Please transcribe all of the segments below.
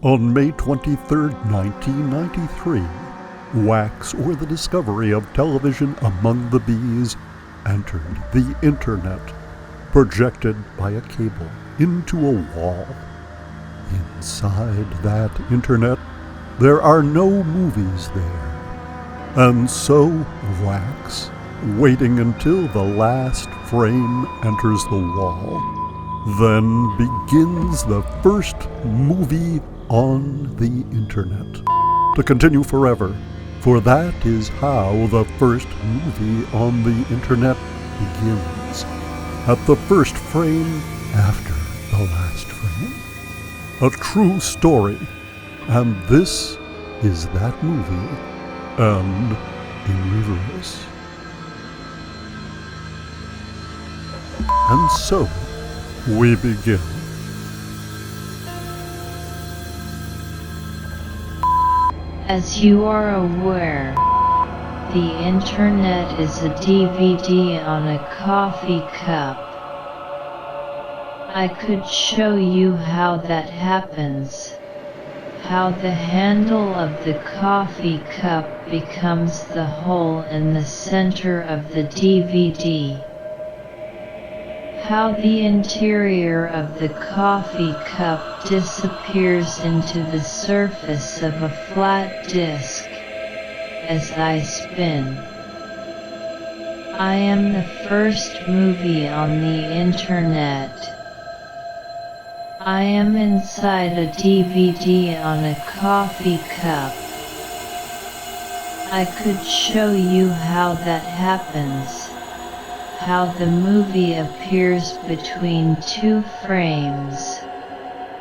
On May 23, 1993, wax, or the discovery of television among the bees, entered the internet, projected by a cable into a wall. Inside that internet, there are no movies there. And so wax, waiting until the last frame enters the wall, then begins the first movie on the internet, to continue forever, for that is how the first movie on the internet begins, at the first frame after the last frame. A true story, and this is that movie, and in reverse. And so, we begin. As you are aware, the internet is a DVD on a coffee cup. I could show you how that happens, how the handle of the coffee cup becomes the hole in the center of the DVD. How the interior of the coffee cup disappears into the surface of a flat disc as I spin. I am the first movie on the internet. I am inside a DVD on a coffee cup. I could show you how that happens. How the movie appears between two frames,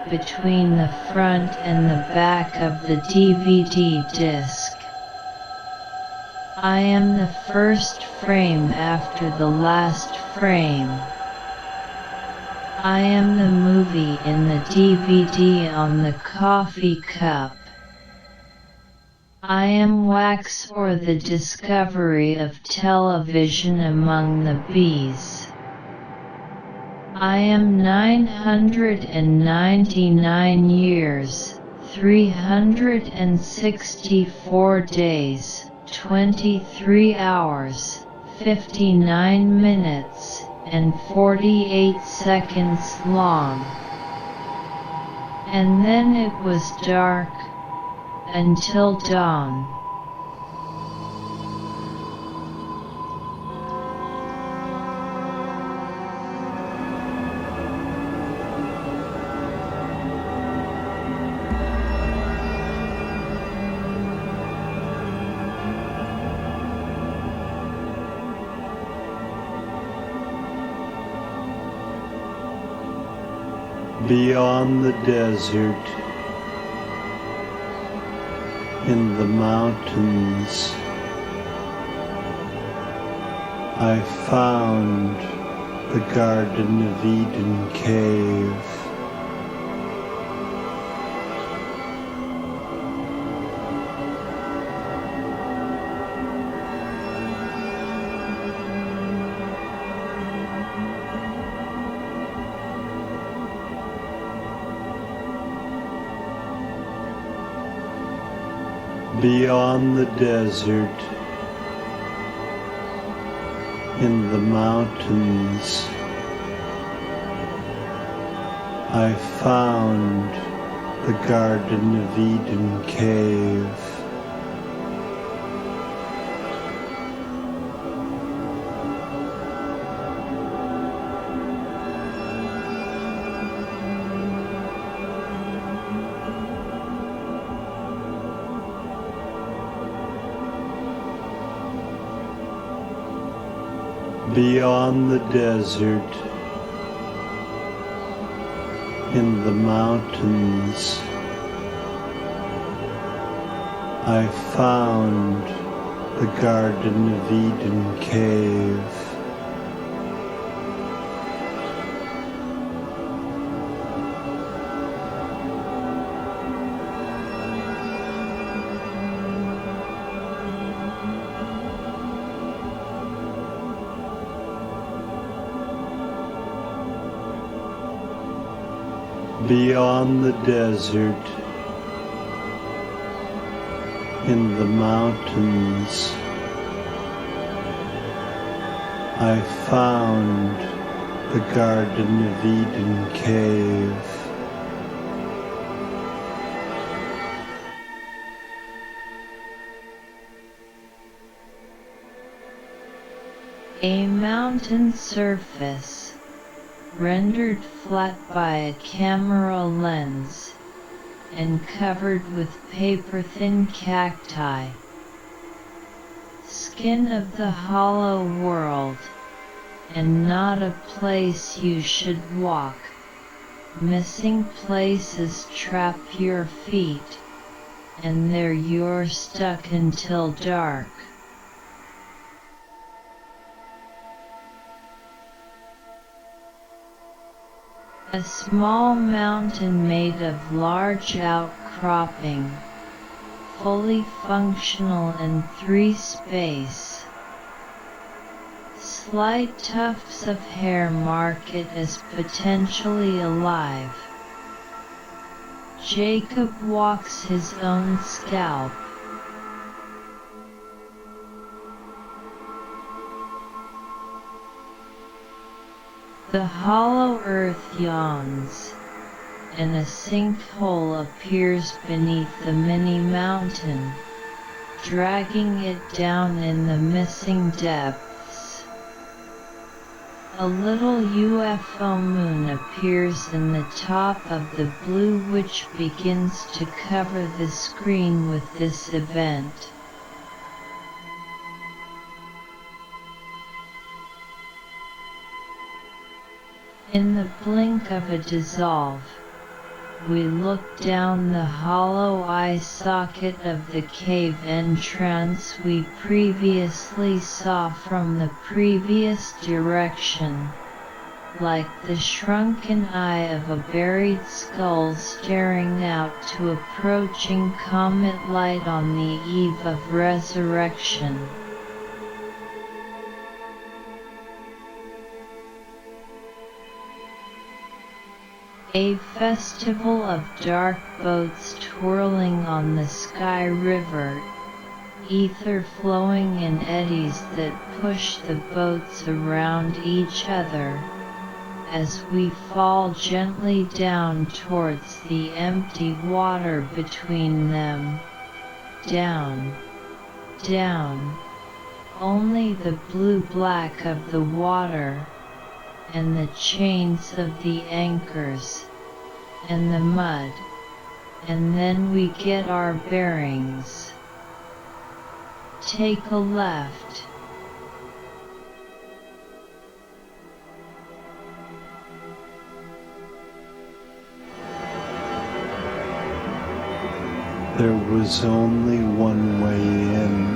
between the front and the back of the DVD disc. I am the first frame after the last frame. I am the movie in the DVD on the coffee cup. I am wax, or the discovery of television among the bees. I am 999 years, 364 days, 23 hours, 59 minutes, and 48 seconds long. And then it was dark, until dawn. Beyond the desert, in the mountains, I found the Garden of Eden cave. Beyond the desert, in the mountains, I found the Garden of Eden cave. Beyond the desert, in the mountains, I found the Garden of Eden cave. Beyond the desert, in the mountains. I found the Garden of Eden cave. A mountain surface, rendered flat by a camera lens, and covered with paper-thin cacti. Skin of the hollow world, and not a place you should walk. Missing places trap your feet, and there you're stuck until dark. A small mountain made of large outcropping, fully functional in 3 space. Slight tufts of hair mark it as potentially alive. Jacob walks his own scalp. The hollow earth yawns, and a sinkhole appears beneath the mini-mountain, dragging it down in the missing depths. A little UFO moon appears in the top of the blue, which begins to cover the screen with this event. In the blink of a dissolve, we look down the hollow eye socket of the cave entrance we previously saw from the previous direction, like the shrunken eye of a buried skull staring out to approaching comet light on the eve of resurrection. A festival of dark boats twirling on the sky river, ether flowing in eddies that push the boats around each other, as we fall gently down towards the empty water between them. Down, down, only the blue-black of the water, and the chains of the anchors, and the mud, and then we get our bearings. Take a left. There was only one way in.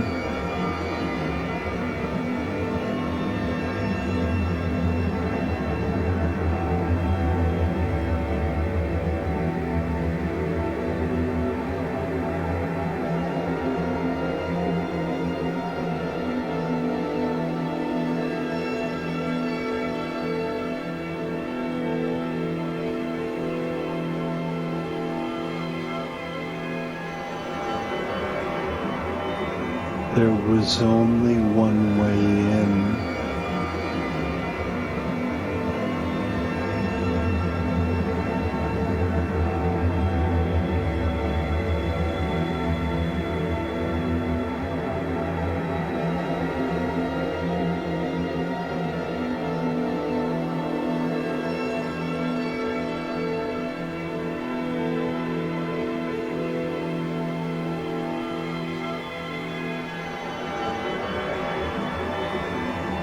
There was only one way in.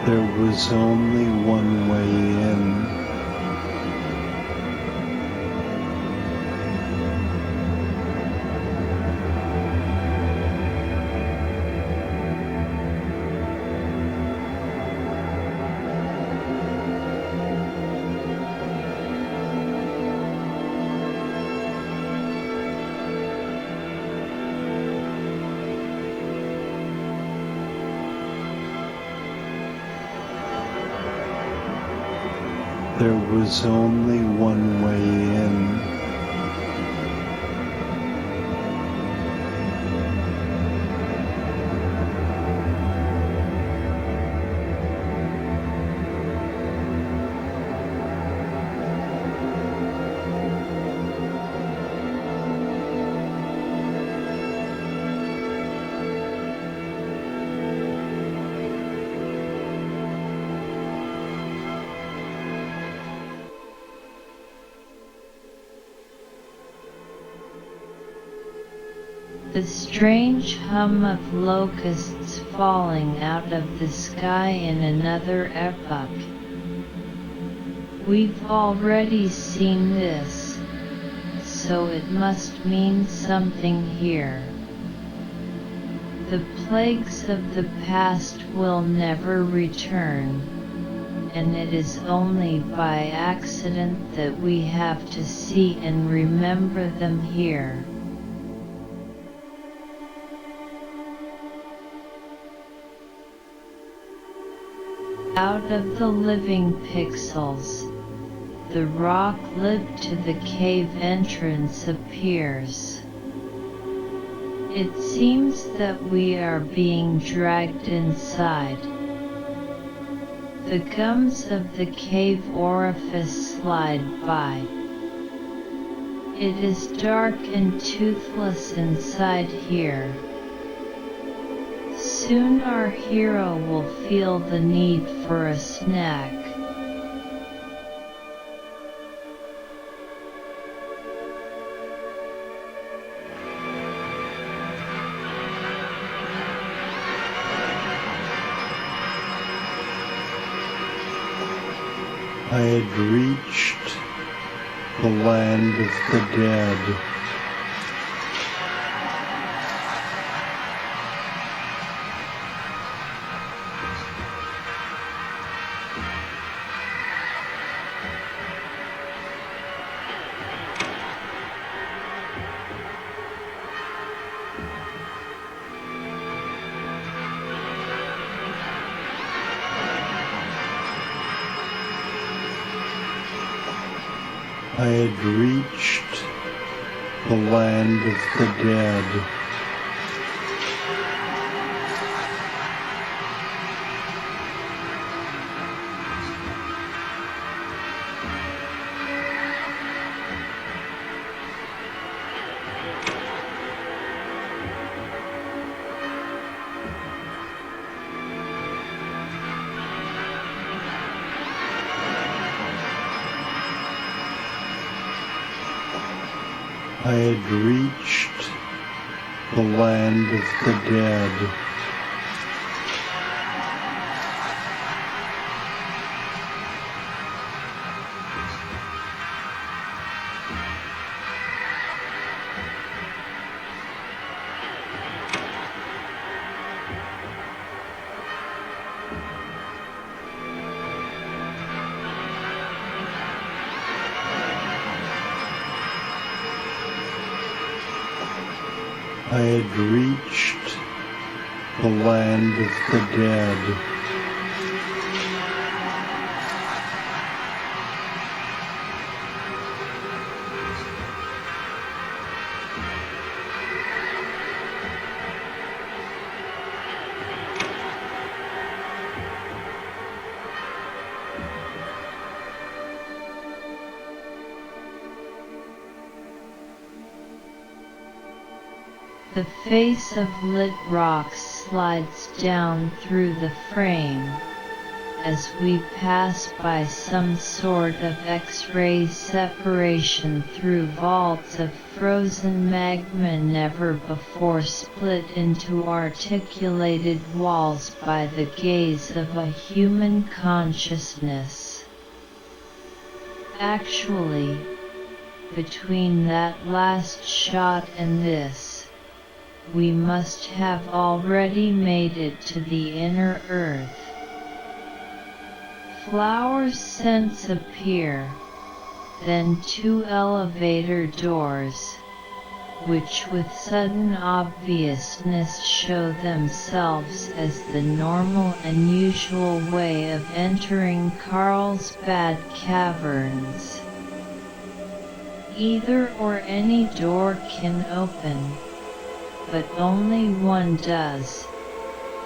There was only one way in. There was only one way in. The strange hum of locusts falling out of the sky in another epoch. We've already seen this, so it must mean something here. The plagues of the past will never return, and it is only by accident that we have to see and remember them here. Out of the living pixels, the rock lid to the cave entrance appears. It seems that we are being dragged inside. The gums of the cave orifice slide by. It is dark and toothless inside here. Soon our hero will feel the need for a snack. I had reached the land of the dead. I had reached the land of the dead. I had reached the land of the dead. I had reached the land of the dead. The face of lit rock slides down through the frame, as we pass by some sort of X-ray separation through vaults of frozen magma never before split into articulated walls by the gaze of a human consciousness. Actually, between that last shot and this, we must have already made it to the inner earth. Flower scents appear, then two elevator doors, which with sudden obviousness show themselves as the normal and usual way of entering Carlsbad Caverns. Either or any door can open, but only one does,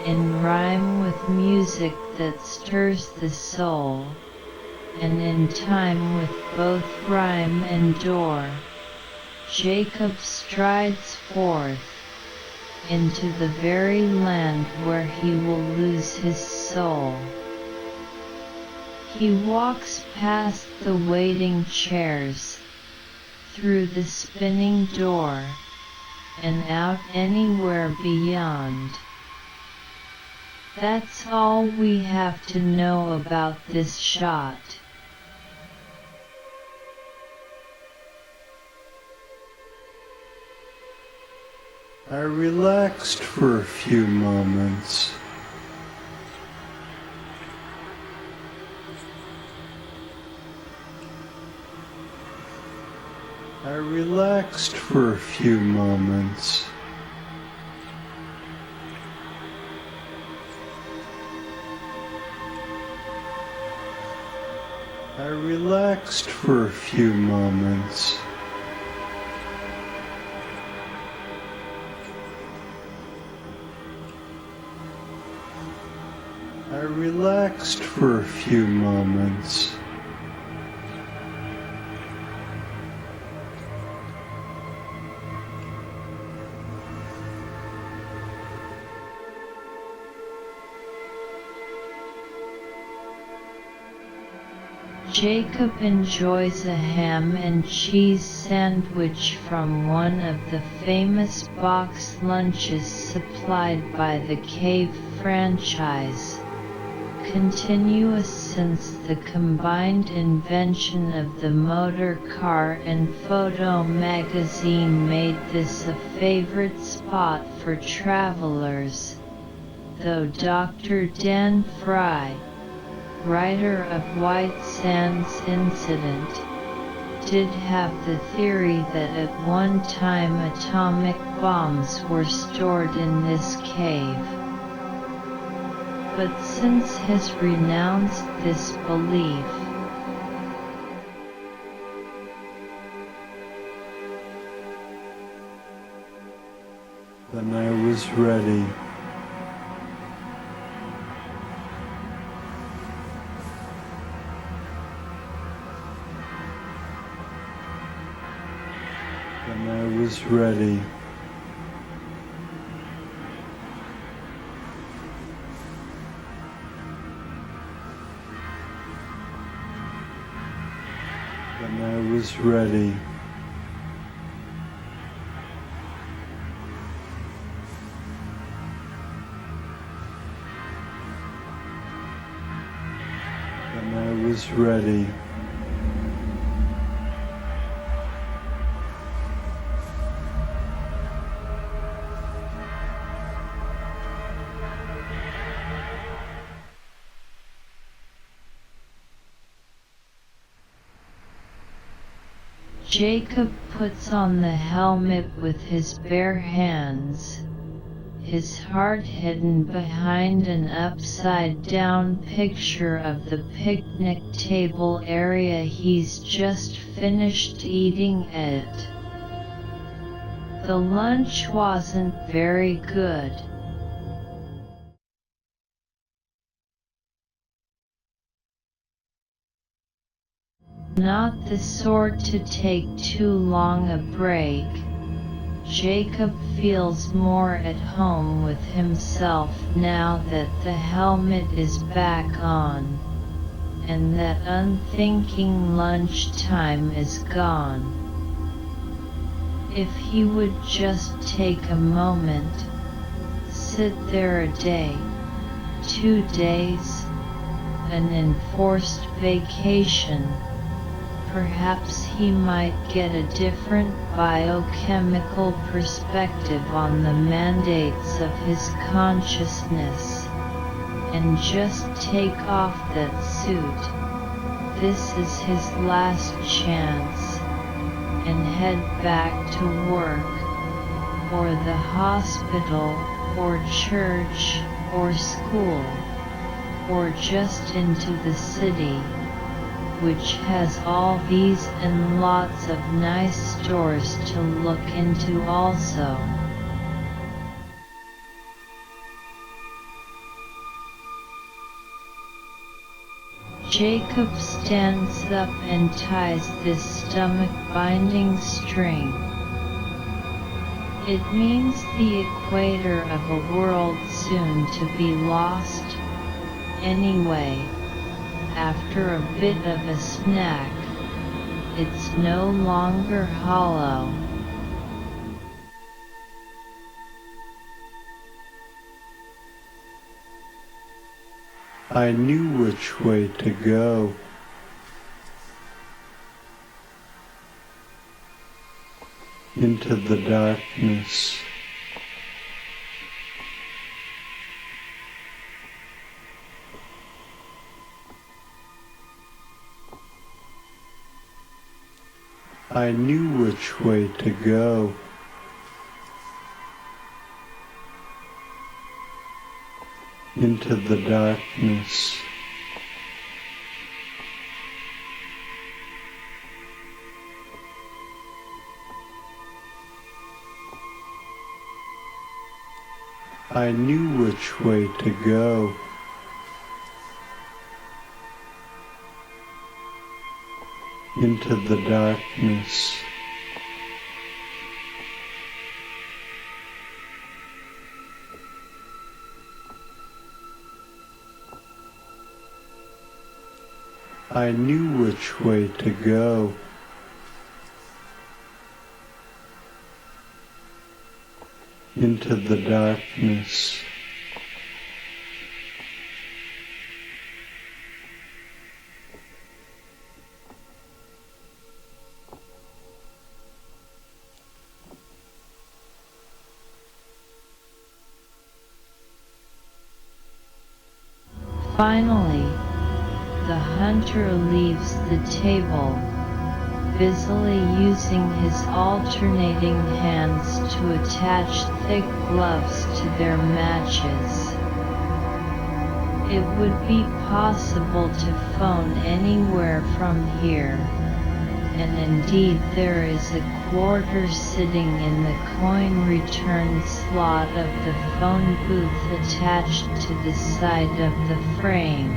in rhyme with music that stirs the soul, and in time with both rhyme and door, Jacob strides forth, into the very land where he will lose his soul. He walks past the waiting chairs, through the spinning door, and out anywhere beyond. That's all we have to know about this shot. I relaxed for a few moments. I relaxed for a few moments. I relaxed for a few moments. I relaxed for a few moments. Jacob enjoys a ham and cheese sandwich from one of the famous box lunches supplied by the Cave franchise, continuous since the combined invention of the motor car and photo magazine made this a favorite spot for travelers, though Dr. Dan Fry, writer of White Sands Incident, did have the theory that at one time atomic bombs were stored in this cave. But since has renounced this belief. Then I was ready. Then I was ready. Then I was ready. Then I was ready. Jacob puts on the helmet with his bare hands, his heart hidden behind an upside-down picture of the picnic table area he's just finished eating at. The lunch wasn't very good. Not the sort to take too long a break. Jacob feels more at home with himself now that the helmet is back on, and that unthinking lunchtime is gone. If he would just take a moment, sit there a day, 2 days, an enforced vacation, perhaps he might get a different biochemical perspective on the mandates of his consciousness, and just take off that suit. This is his last chance, and head back to work, or the hospital, or church, or school, or just into the city, which has all these and lots of nice stores to look into also. Jacob stands up and ties this stomach-binding string. It means the equator of a world soon to be lost. Anyway, after a bit of a snack, it's no longer hollow. I knew which way to go. Into the darkness. I knew which way to go. Into the darkness. I knew which way to go. Into the darkness. I knew which way to go. Into the darkness. Finally, the hunter leaves the table, busily using his alternating hands to attach thick gloves to their matches. It would be possible to phone anywhere from here, and indeed there is a quarter sitting in the coin return slot of the phone booth attached to the side of the frame.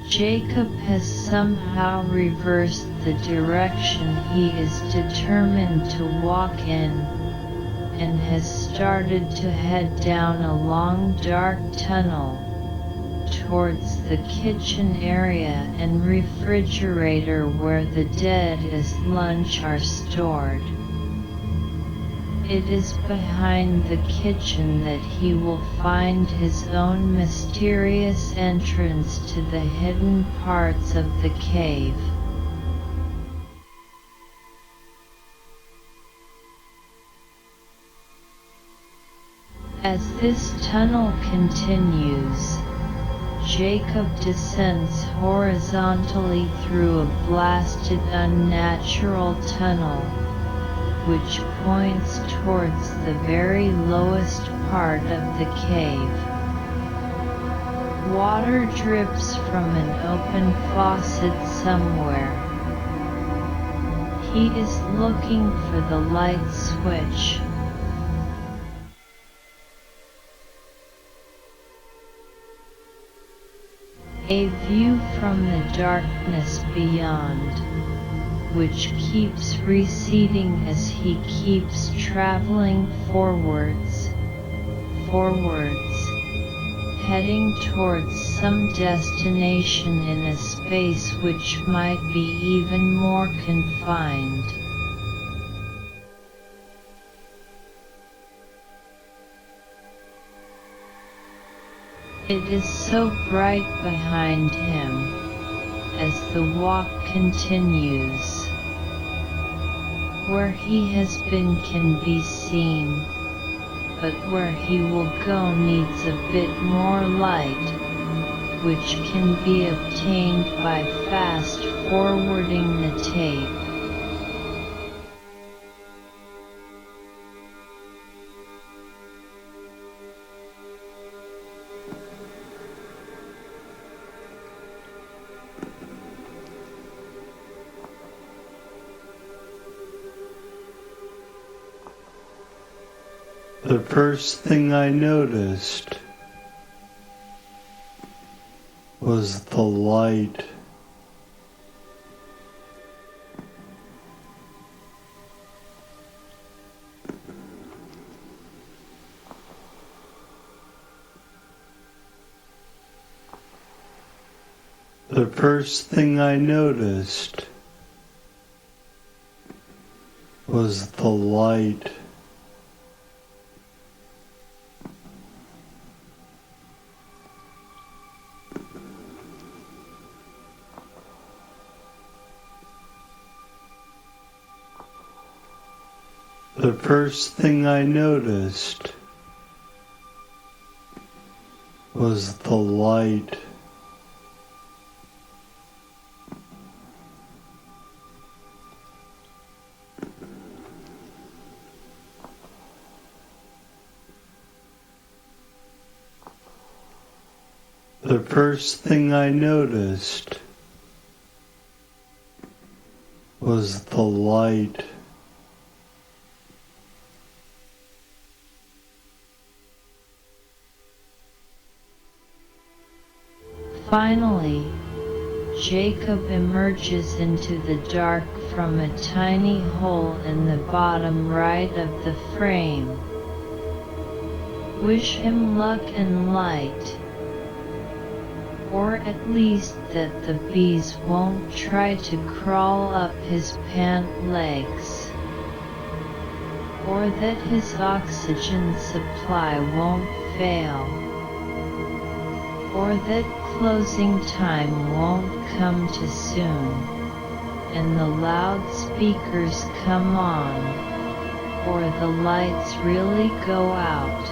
Jacob has somehow reversed the direction he is determined to walk in, and has started to head down a long dark tunnel towards the kitchen area and refrigerator where the dead as lunch are stored. It is behind the kitchen that he will find his own mysterious entrance to the hidden parts of the cave. As this tunnel continues, Jacob descends horizontally through a blasted unnatural tunnel, which points towards the very lowest part of the cave. Water drips from an open faucet somewhere. He is looking for the light switch. A view from the darkness beyond, which keeps receding as he keeps traveling forwards, heading towards some destination in a space which might be even more confined. It is so bright behind him, as the walk continues. Where he has been can be seen, but where he will go needs a bit more light, which can be obtained by fast forwarding the tape. The first thing I noticed was the light. The first thing I noticed was the light. The first thing I noticed was the light. The first thing I noticed was the light. Finally, Jacob emerges into the dark from a tiny hole in the bottom right of the frame. Wish him luck and light. Or at least that the bees won't try to crawl up his pant legs. Or that his oxygen supply won't fail. Or that closing time won't come too soon, and the loudspeakers come on, or the lights really go out.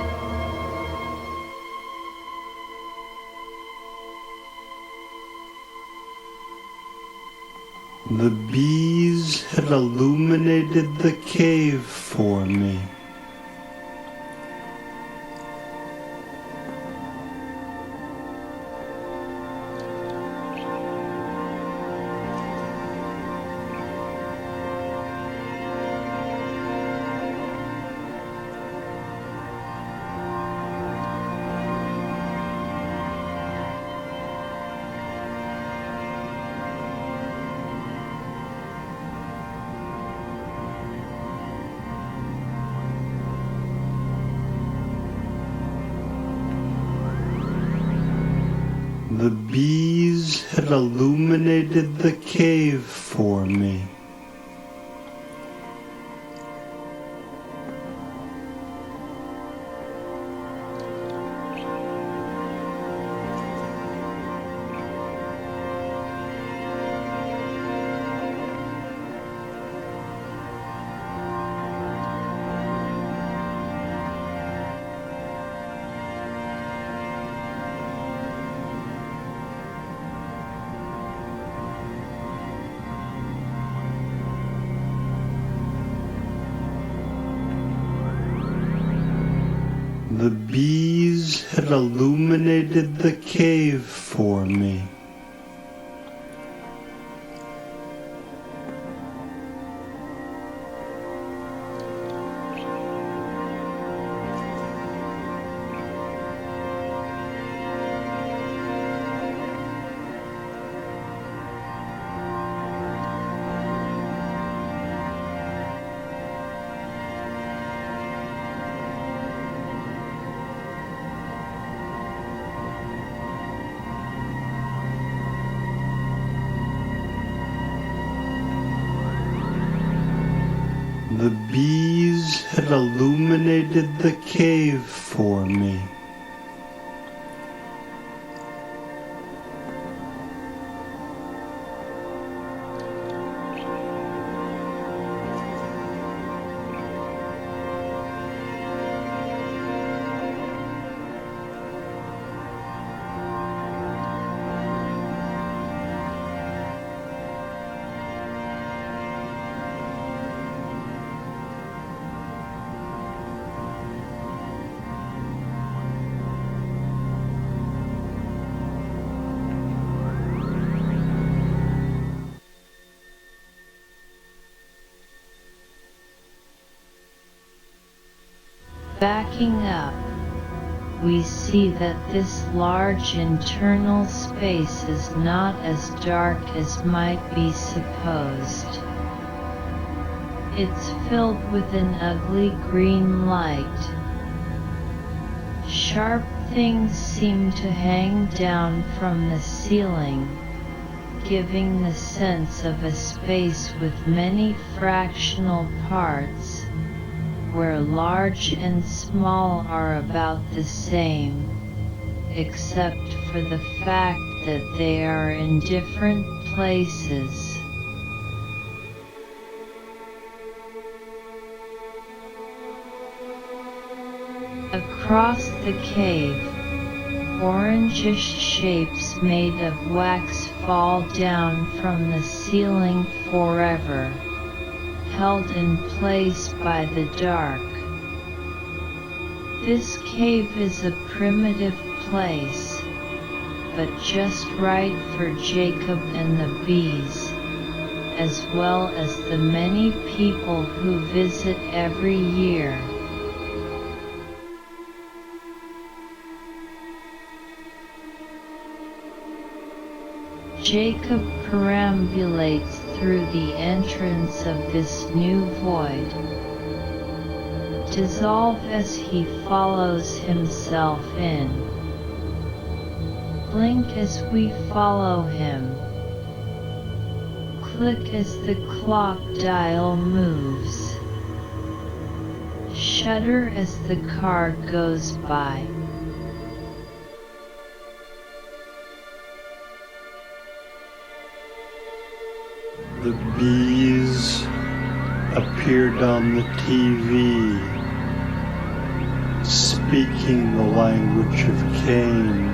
The bees had illuminated the cave for me. The bees had illuminated the cave for me. The bees had illuminated the cave for me. The bees had illuminated the cave for me. Backing up, we see that this large internal space is not as dark as might be supposed. It's filled with an ugly green light. Sharp things seem to hang down from the ceiling, giving the sense of a space with many fractional parts, where large and small are about the same, except for the fact that they are in different places. Across the cave, orangish shapes made of wax fall down from the ceiling forever, held in place by the dark. This cave is a primitive place, but just right for Jacob and the bees, as well as the many people who visit every year. Jacob perambulates through the entrance of this new void, dissolve as he follows himself in. Blink as we follow him. Click as the clock dial moves. Shudder as the car goes by. The bees appeared on the TV, speaking the language of Cain.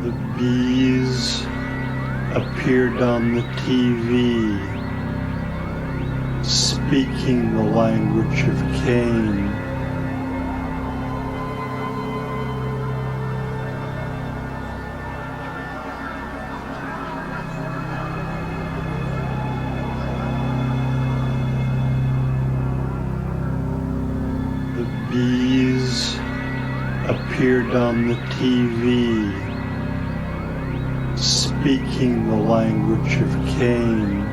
The bees appeared on the TV, speaking the language of Cain. The bees appeared on the TV, speaking the language of Cain.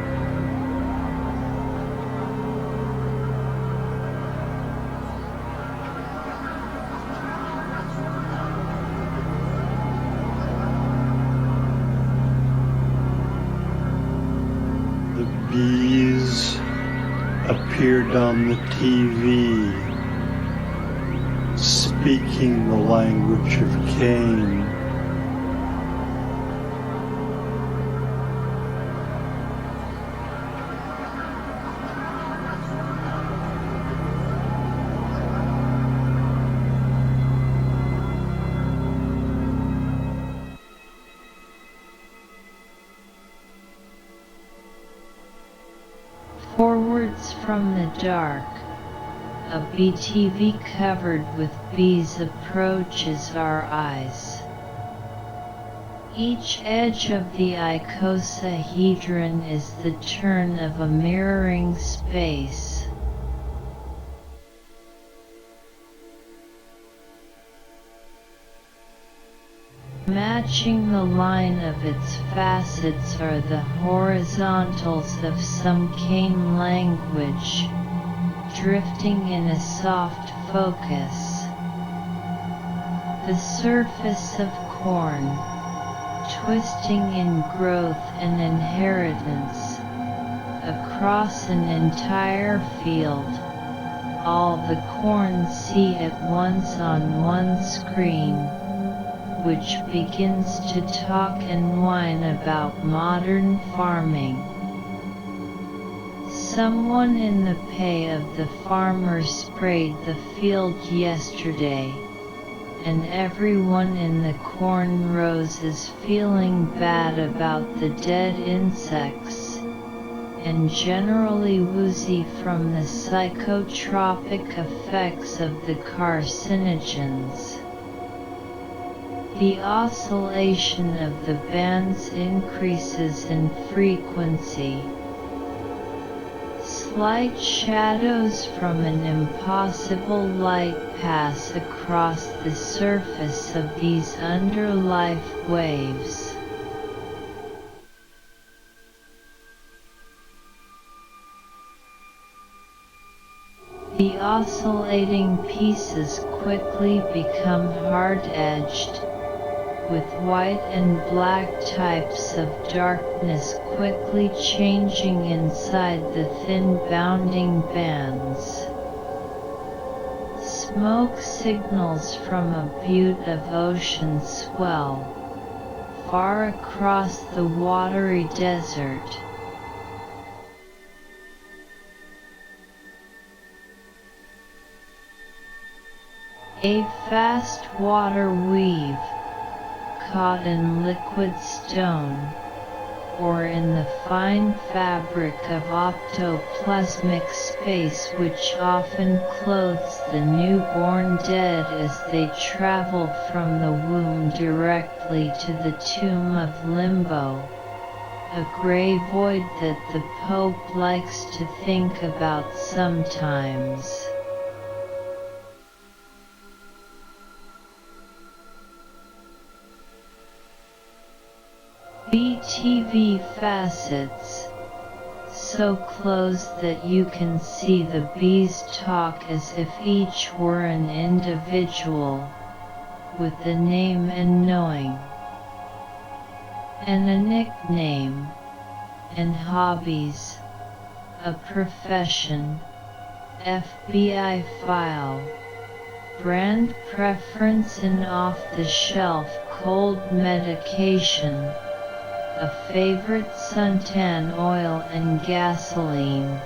The bees appeared on the TV, speaking the language of Cain. forwards from the dark. A BTV covered with bees approaches our eyes. Each edge of the icosahedron is the turn of a mirroring space. Matching the line of its facets are the horizontals of some cane language, drifting in a soft focus. The surface of corn, twisting in growth and inheritance, across an entire field, all the corn see at once on one screen, which begins to talk and whine about modern farming. Someone in the pay of the farmer sprayed the field yesterday, and everyone in the corn rows is feeling bad about the dead insects, and generally woozy from the psychotropic effects of the carcinogens. The oscillation of the bands increases in frequency. Slight shadows from an impossible light pass across the surface of these underlife waves. The oscillating pieces quickly become hard-edged, with white and black types of darkness quickly changing inside the thin bounding bands. Smoke signals from a butte of ocean swell, far across the watery desert. A fast water weave, caught in liquid stone, or in the fine fabric of optoplasmic space which often clothes the newborn dead as they travel from the womb directly to the tomb of limbo, a gray void that the Pope likes to think about sometimes. BTV facets, so close that you can see the bees talk as if each were an individual, with a name and knowing, and a nickname, and hobbies, a profession, FBI file, brand preference and off-the-shelf cold medication, a favorite suntan oil and gasoline,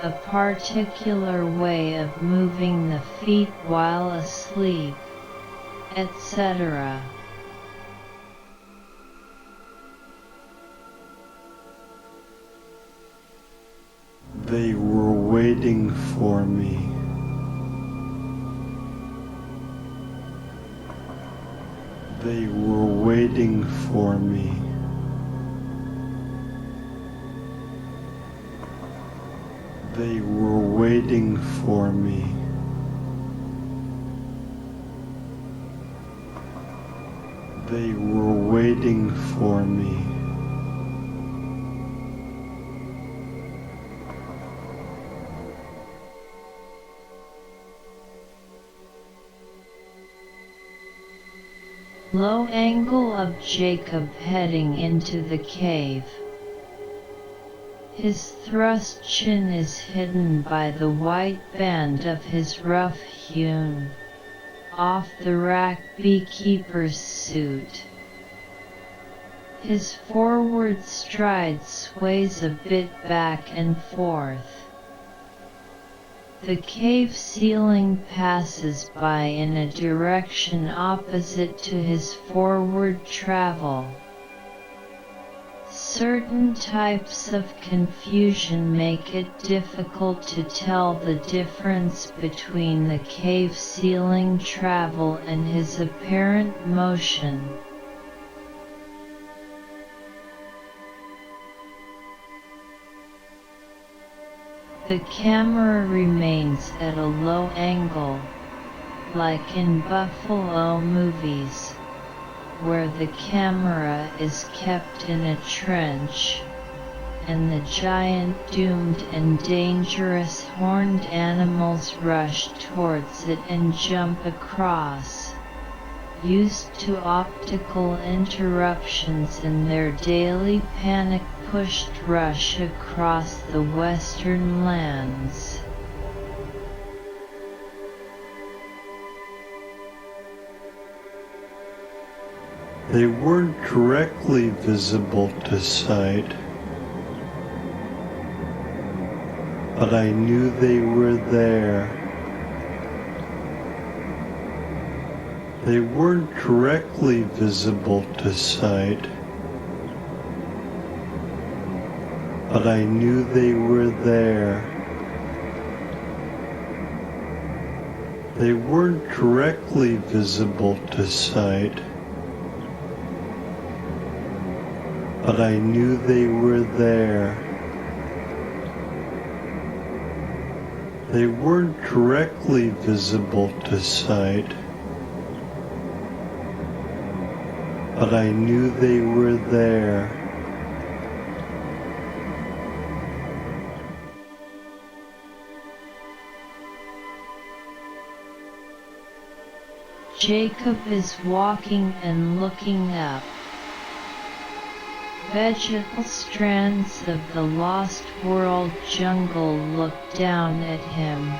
a particular way of moving the feet while asleep, etc. They were waiting for me. They were waiting for me. They were waiting for me. They were waiting for me. Low angle of Jacob heading into the cave. His thrust chin is hidden by the white band of his rough-hewn, off-the-rack beekeeper's suit. His forward stride sways a bit back and forth. The cave ceiling passes by in a direction opposite to his forward travel. Certain types of confusion make it difficult to tell the difference between the cave ceiling travel and his apparent motion. The camera remains at a low angle, like in Buffalo movies, where the camera is kept in a trench, and the giant doomed and dangerous horned animals rush towards it and jump across, used to optical interruptions in their daily panic-pushed rush across the western lands. They weren't directly visible to sight, but I knew they were there. They weren't directly visible to sight, but I knew they were there. They weren't directly visible to sight, but I knew they were there. They weren't directly visible to sight, but I knew they were there. Jacob is walking and looking up. Vegetal strands of the Lost World jungle look down at him,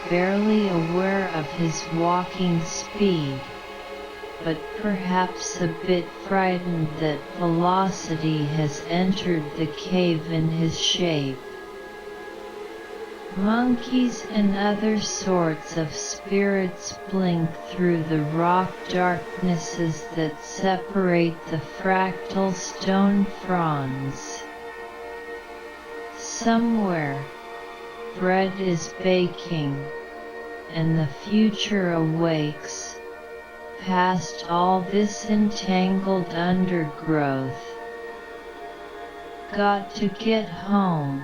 barely aware of his walking speed, but perhaps a bit frightened that velocity has entered the cave in his shape. Monkeys and other sorts of spirits blink through the rock darknesses that separate the fractal stone fronds. Somewhere, bread is baking, and the future awakes, past all this entangled undergrowth. Got to get home.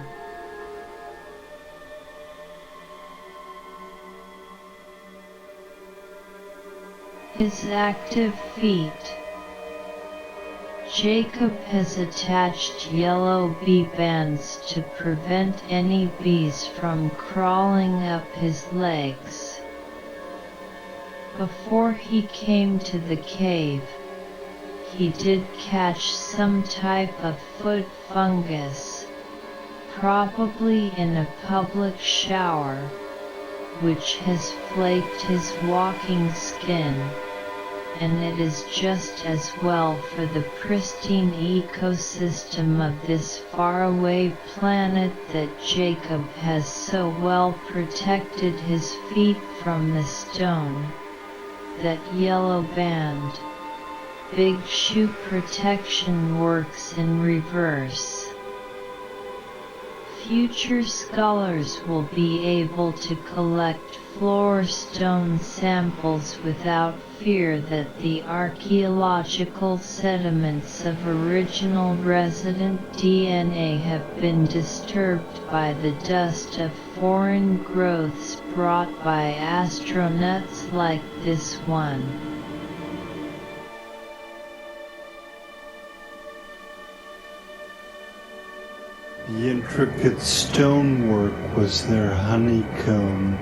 His active feet. Jacob has attached yellow bee bands to prevent any bees from crawling up his legs. Before he came to the cave, he did catch some type of foot fungus, probably in a public shower, which has flaked his walking skin, and it is just as well for the pristine ecosystem of this faraway planet that Jacob has so well protected his feet from the stone. That yellow band, big shoe protection, works in reverse. Future scholars will be able to collect floor stone samples without fear that the archaeological sediments of original resident DNA have been disturbed by the dust of foreign growths brought by astronauts like this one. The intricate stonework was their honeycomb.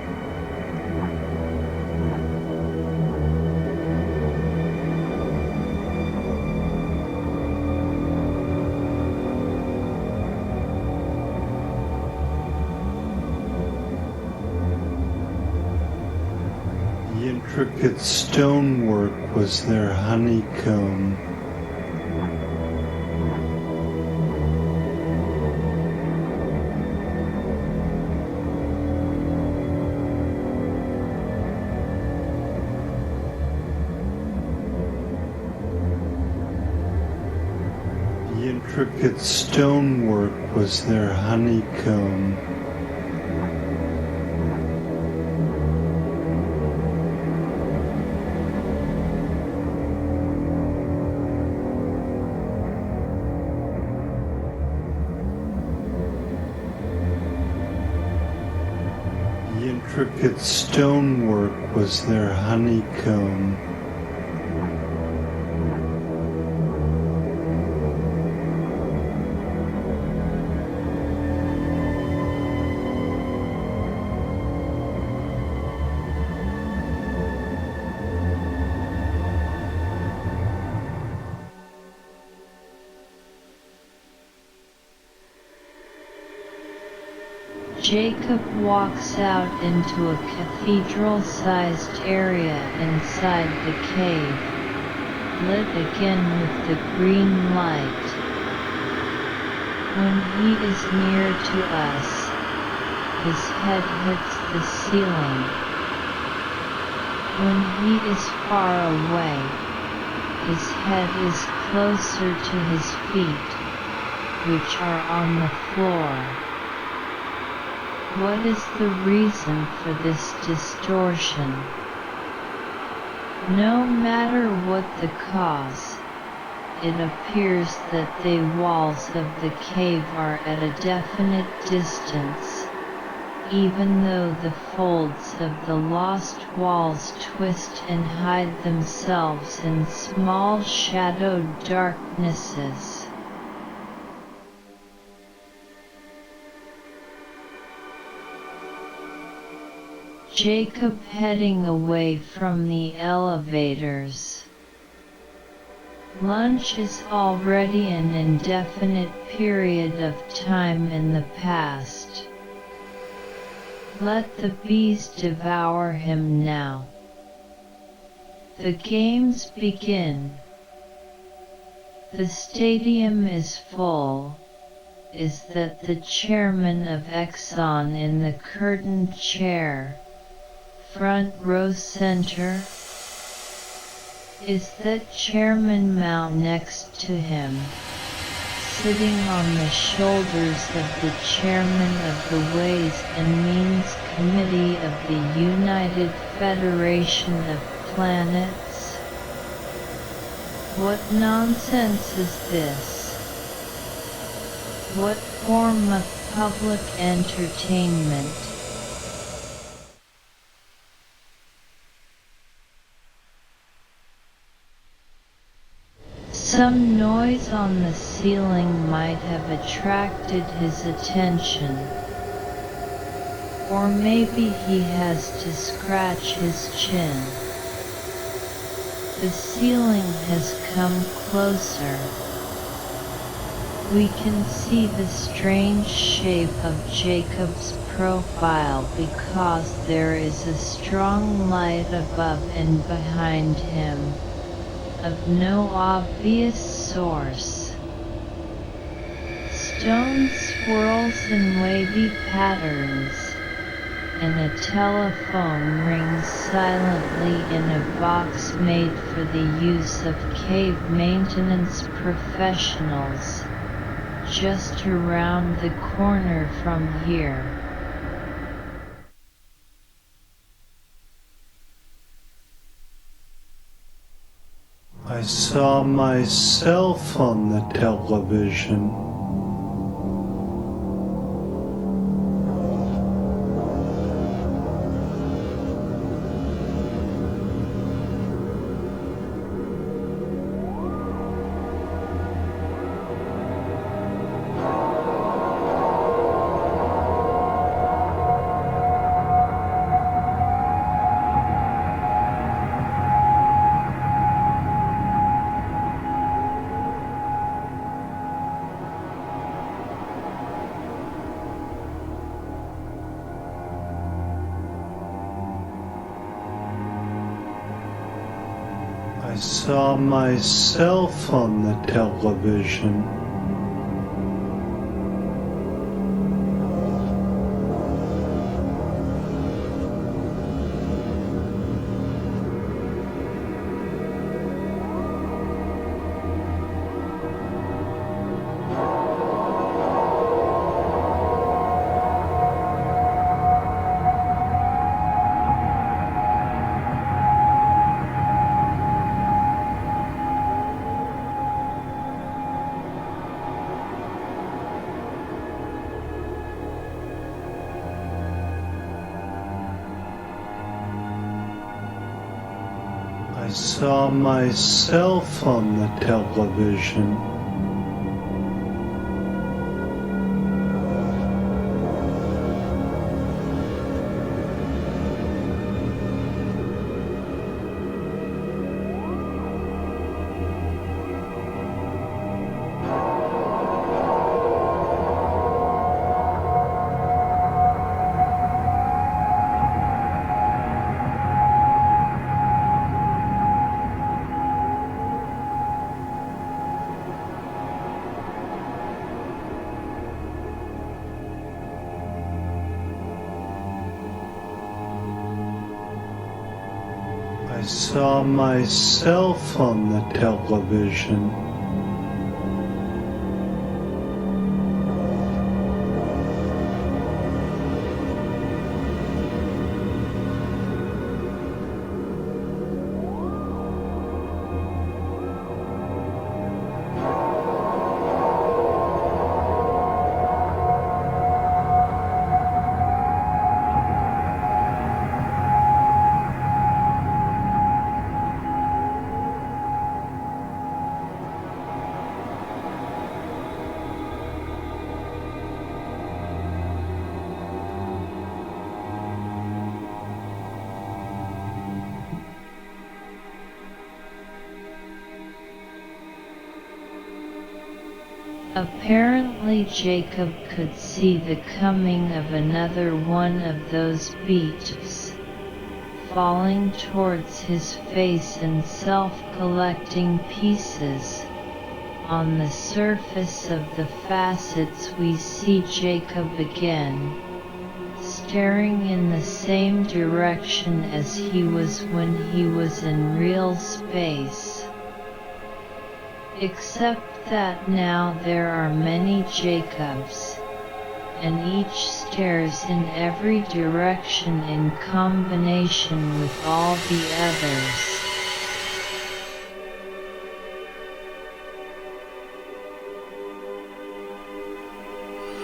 The intricate stonework was their honeycomb. The intricate stonework was their honeycomb. The intricate stonework was their honeycomb. Jacob walks out into a cathedral-sized area inside the cave, lit again with the green light. When he is near to us, his head hits the ceiling. When he is far away, his head is closer to his feet, which are on the floor. What is the reason for this distortion? No matter what the cause, it appears that the walls of the cave are at a definite distance, even though the folds of the lost walls twist and hide themselves in small shadowed darknesses. Jacob heading away from the elevators. Lunch is already an indefinite period of time in the past. Let the bees devour him now. The games begin. The stadium is full. Is that the chairman of Exxon in the curtained chair? Front row center? Is that Chairman Mao next to him, sitting on the shoulders of the chairman of the Ways and Means Committee of the United Federation of Planets? What nonsense is this? What form of public entertainment? Some noise on the ceiling might have attracted his attention. Or maybe he has to scratch his chin. The ceiling has come closer. We can see the strange shape of Jacob's profile because there is a strong light above and behind him, of no obvious source. Stone swirls in wavy patterns, and a telephone rings silently in a box made for the use of cave maintenance professionals, just around the corner from here. I saw myself on the television. I saw myself on the television. I saw myself on the television. I saw myself on the television. Apparently Jacob could see the coming of another one of those beads, falling towards his face in self-collecting pieces. On the surface of the facets we see Jacob again, staring in the same direction as he was when he was in real space. Except that now there are many Jacobs, and each stares in every direction in combination with all the others.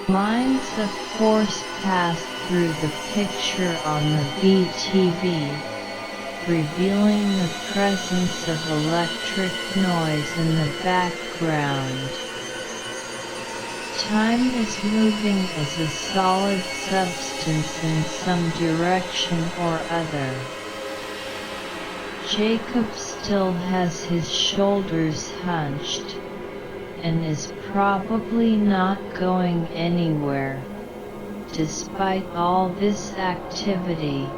Lines of force pass through the picture on the VTV, revealing the presence of electric noise in the background. Time is moving as a solid substance in some direction or other. Jacob still has his shoulders hunched, and is probably not going anywhere, despite all this activity.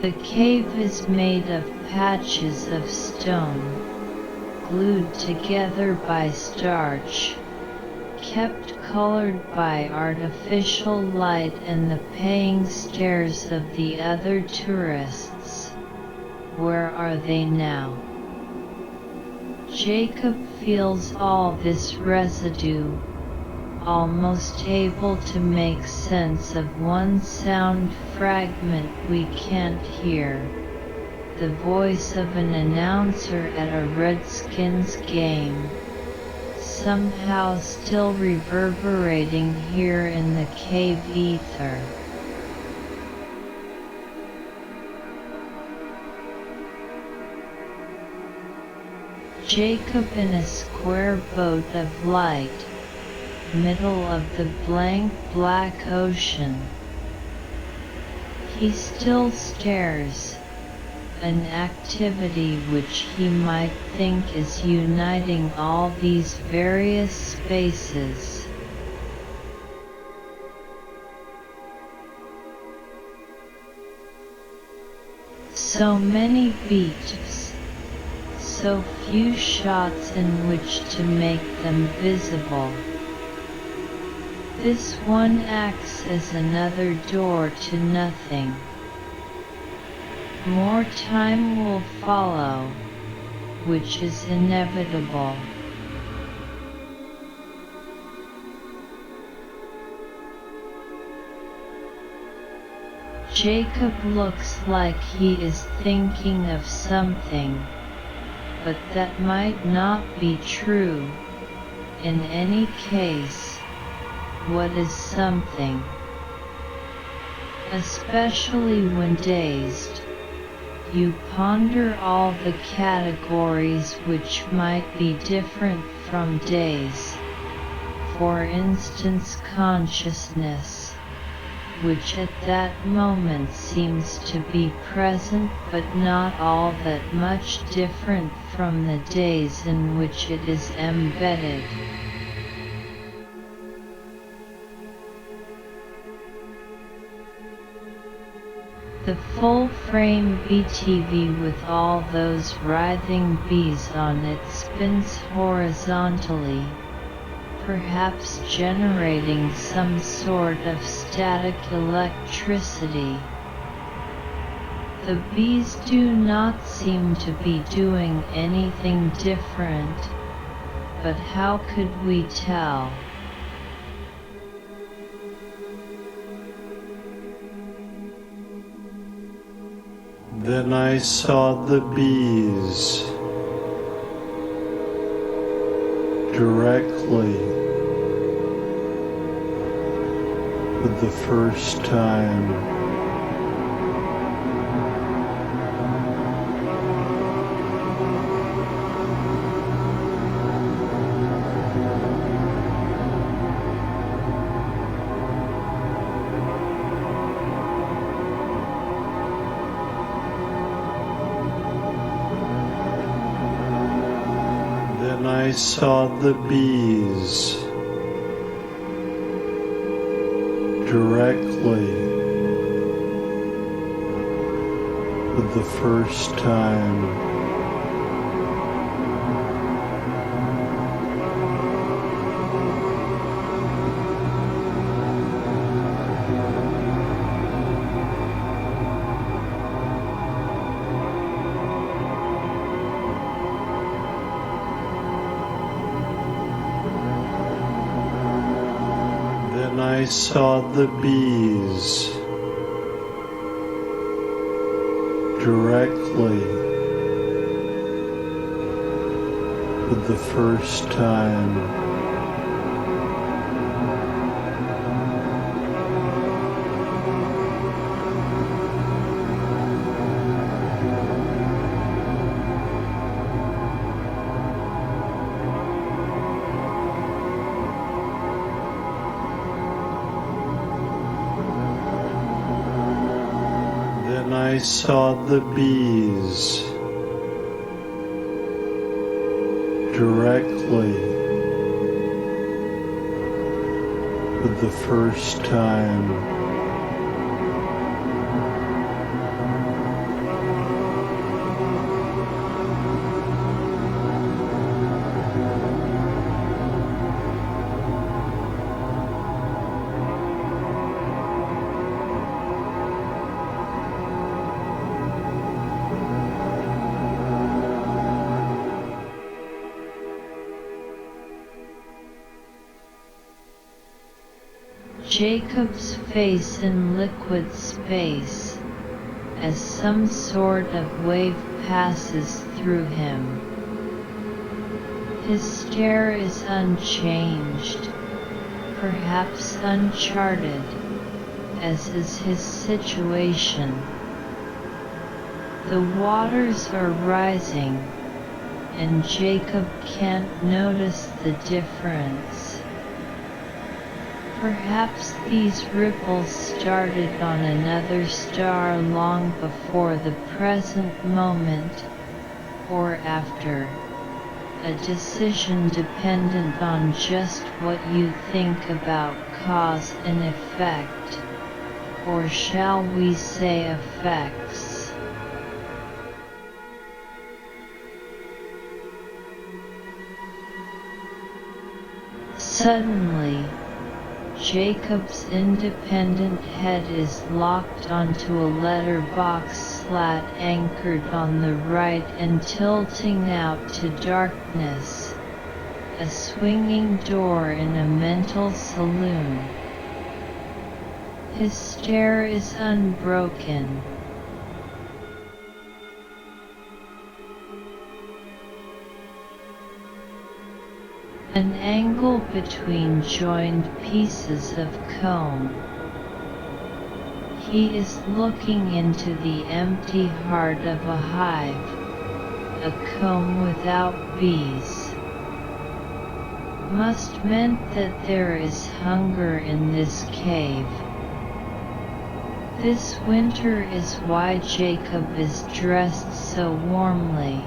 The cave is made of patches of stone, glued together by starch, kept colored by artificial light and the paying stares of the other tourists. Where are they now? Jacob feels all this residue, almost able to make sense of one sound fragment we can't hear, the voice of an announcer at a Redskins game, somehow still reverberating here in the cave ether. Jacob in a square boat of light, middle of the blank black ocean. He still stares, an activity which he might think is uniting all these various spaces. So many beaches, so few shots in which to make them visible. This one acts as another door to nothing. More time will follow, which is inevitable. Jacob looks like he is thinking of something, but that might not be true. In any case, what is something. Especially when dazed, you ponder all the categories which might be different from daze. For instance, consciousness, which at that moment seems to be present but not all that much different from the daze in which it is embedded. The full-frame BTV with all those writhing bees on it spins horizontally, perhaps generating some sort of static electricity. The bees do not seem to be doing anything different, but how could we tell? Then I saw the bees directly for the first time. Then I saw the bees directly for the first time. Then I saw the bees directly for the first time. Then I saw the bees directly for the first time. Jacob's face in liquid space, as some sort of wave passes through him. His stare is unchanged, perhaps uncharted, as is his situation. The waters are rising, and Jacob can't notice the difference. Perhaps these ripples started on another star long before the present moment, or after, a decision dependent on just what you think about cause and effect, or shall we say effects. Suddenly, Jacob's independent head is locked onto a letterbox slat anchored on the right and tilting out to darkness, a swinging door in a mental saloon. His stare is unbroken. An angle between joined pieces of comb. He is looking into the empty heart of a hive, a comb without bees. Must meant that there is hunger in this cave. This winter is why Jacob is dressed so warmly.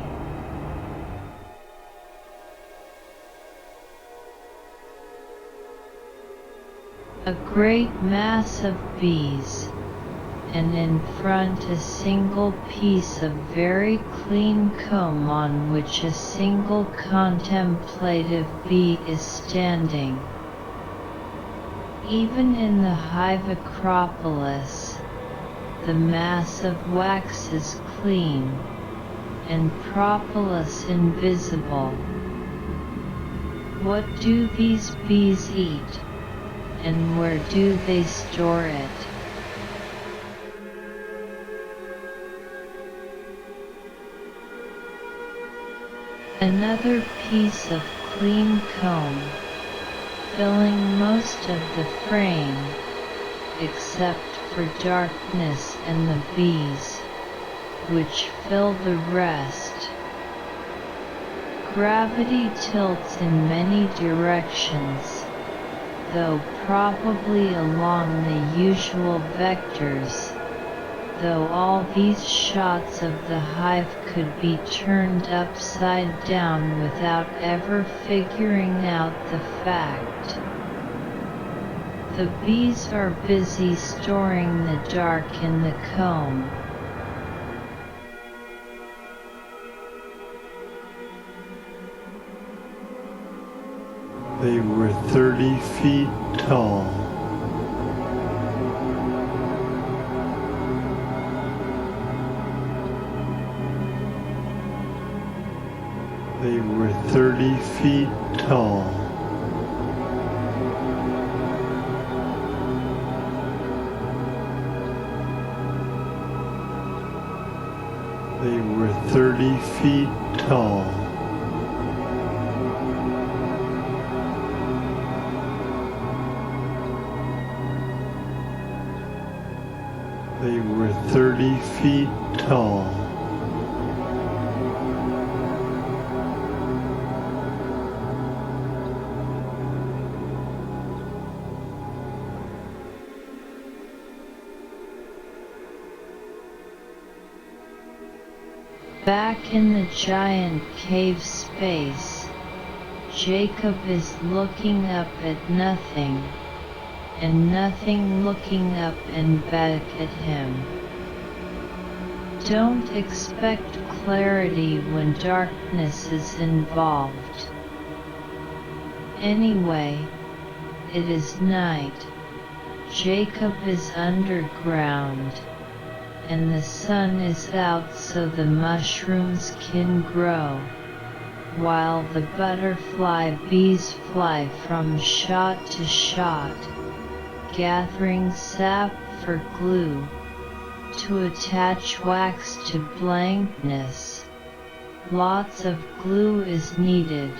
A great mass of bees, and in front a single piece of very clean comb on which a single contemplative bee is standing. Even in the hive acropolis, the mass of wax is clean, and propolis invisible. What do these bees eat, and where do they store it? Another piece of clean comb, filling most of the frame, except for darkness and the bees, which fill the rest. Gravity tilts in many directions, though probably along the usual vectors, though all these shots of the hive could be turned upside down without ever figuring out the fact. The bees are busy storing the dark in the comb. They were 30 feet tall. They were 30 feet tall. They were 30 feet tall. They were 30 feet tall. Back in the giant cave space, Jacob is looking up at nothing, and nothing looking up and back at him. Don't expect clarity when darkness is involved. Anyway, it is night. Jacob is underground, and the sun is out so the mushrooms can grow, while the butterfly bees fly from shot to shot, gathering sap for glue, to attach wax to blankness. Lots of glue is needed,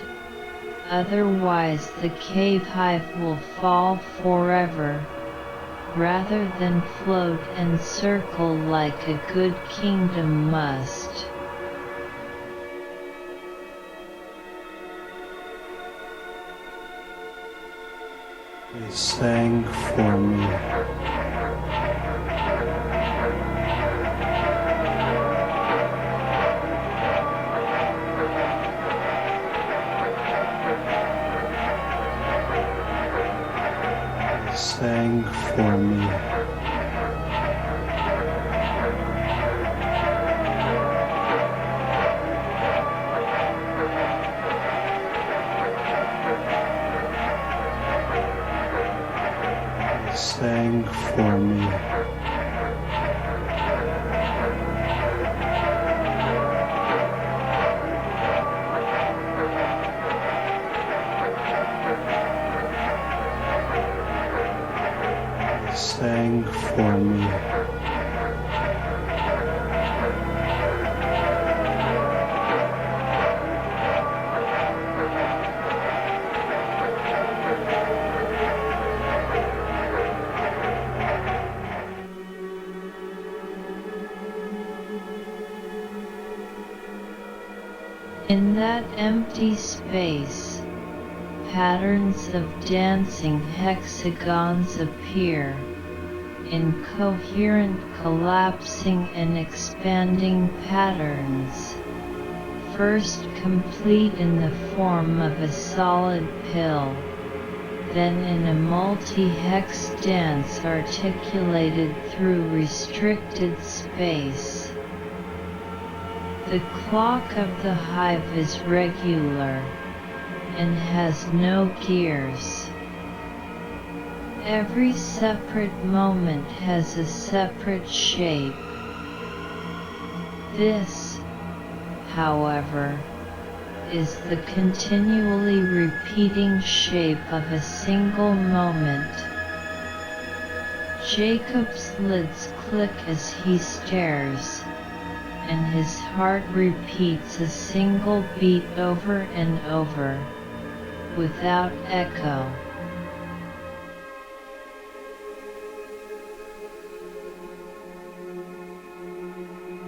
otherwise the cave hive will fall forever, rather than float and circle like a good kingdom must. They sang for me. They sang for me. Sang for me. Sang for me. In that empty space, patterns of dancing hexagons appear, incoherent collapsing and expanding patterns, first complete in the form of a solid pill, then in a multi-hex dance articulated through restricted space. The clock of the hive is regular, and has no gears. Every separate moment has a separate shape. This, however, is the continually repeating shape of a single moment. Jacob's lids click as he stares, and his heart repeats a single beat over and over, without echo.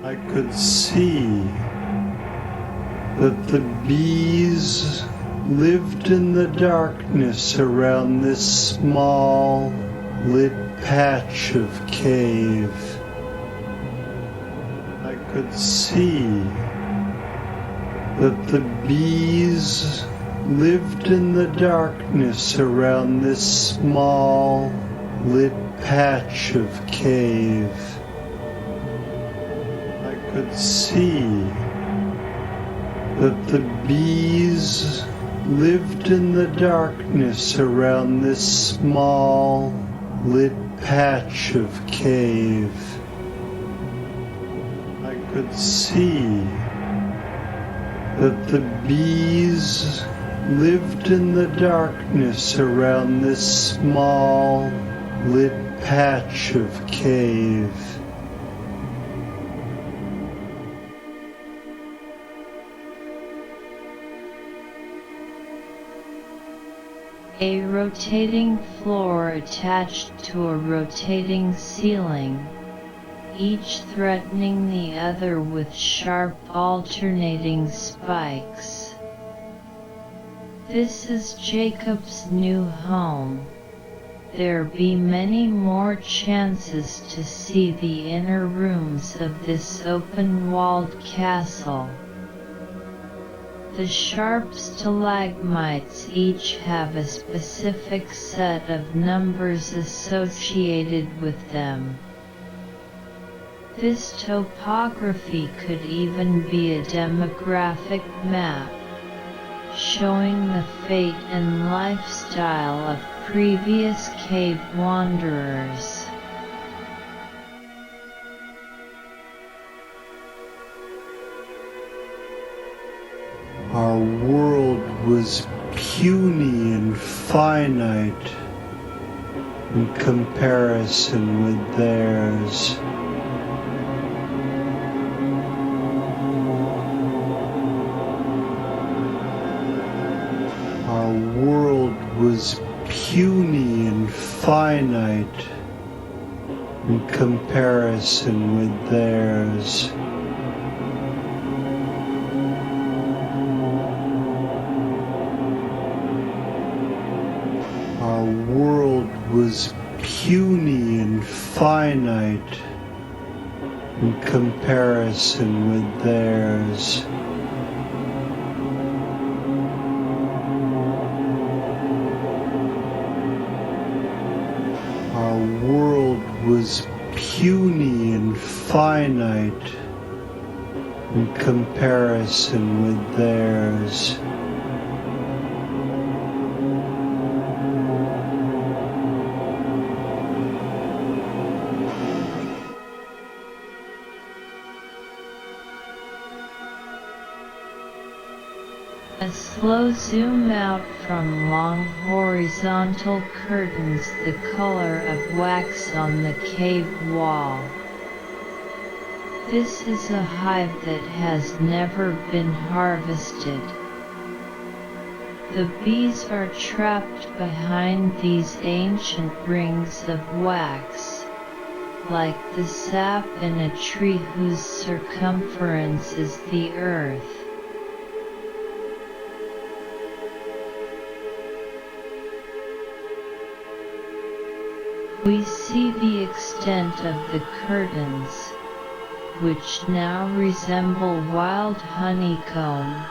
I could see that the bees lived in the darkness around this small, lit patch of cave. I could see that the bees lived in the darkness around this small, lit patch of cave. I could see that the bees lived in the darkness around this small, lit patch of cave. I could see that the bees lived in the darkness around this small, lit patch of cave. A rotating floor attached to a rotating ceiling, each threatening the other with sharp alternating spikes. This is Jacob's new home. There be many more chances to see the inner rooms of this open-walled castle. The sharp stalagmites each have a specific set of numbers associated with them. This topography could even be a demographic map, showing the fate and lifestyle of previous cave wanderers. Our world was puny and finite in comparison with theirs. Our world was puny and finite in comparison with theirs. Our world was puny and finite in comparison with theirs. Our world was puny and finite in comparison with theirs. A slow zoom out from long horizontal curtains the color of wax on the cave wall. This is a hive that has never been harvested. The bees are trapped behind these ancient rings of wax, like the sap in a tree whose circumference is the earth. We see the extent of the curtains, which now resemble wild honeycomb,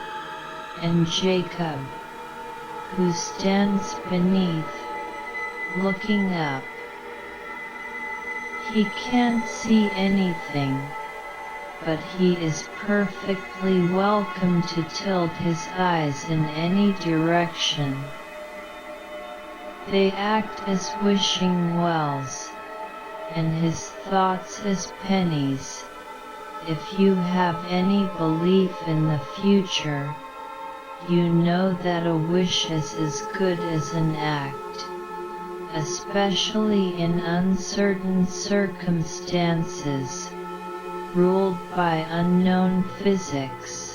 and Jacob, who stands beneath, looking up. He can't see anything, but he is perfectly welcome to tilt his eyes in any direction. They act as wishing wells, and his thoughts as pennies. If you have any belief in the future, you know that a wish is as good as an act, especially in uncertain circumstances, ruled by unknown physics.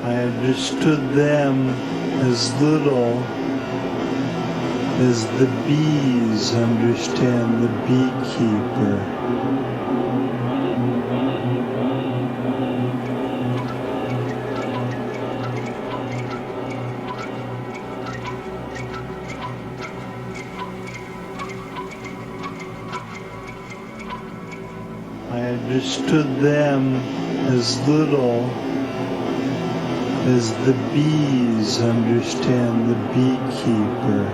I understood them as little as the bees understand the beekeeper. I understood them as little as the bees understand the beekeeper.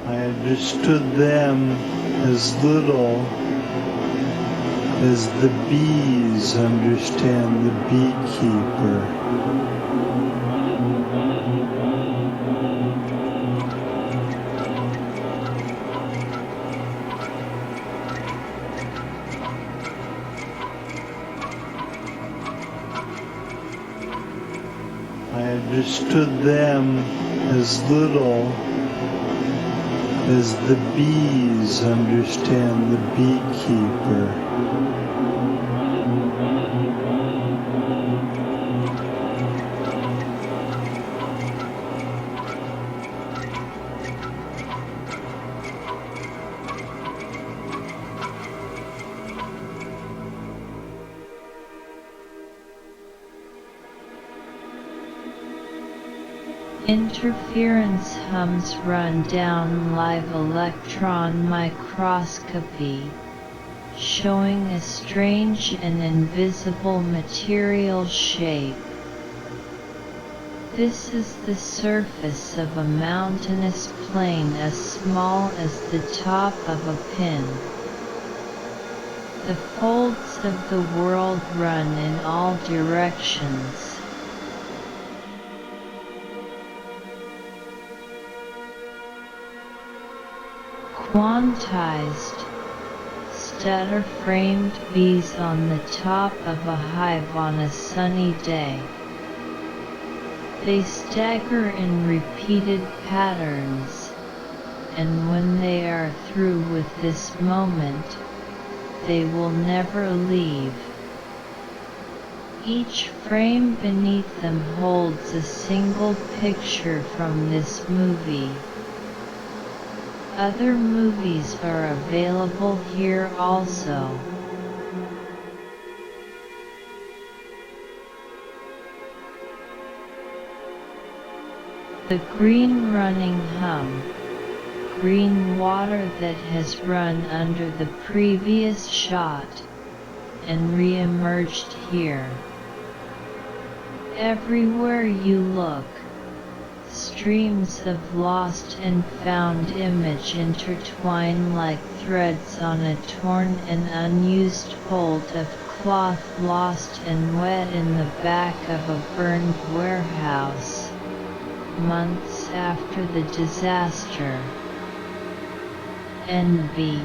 I understood them as little as the bees understand the beekeeper. I understood them as little as the bees understand the beekeeper. Interference hums run down live electron microscopy, showing a strange and invisible material shape. This is the surface of a mountainous plain as small as the top of a pin. The folds of the world run in all directions. Quantized, stutter-framed bees on the top of a hive on a sunny day. They stagger in repeated patterns, and when they are through with this moment, they will never leave. Each frame beneath them holds a single picture from this movie. Other movies are available here also. The green running hum, green water that has run under the previous shot, and re-emerged here. Everywhere you look, streams of lost and found image intertwine like threads on a torn and unused fold of cloth lost and wet in the back of a burned warehouse, months after the disaster. Envy.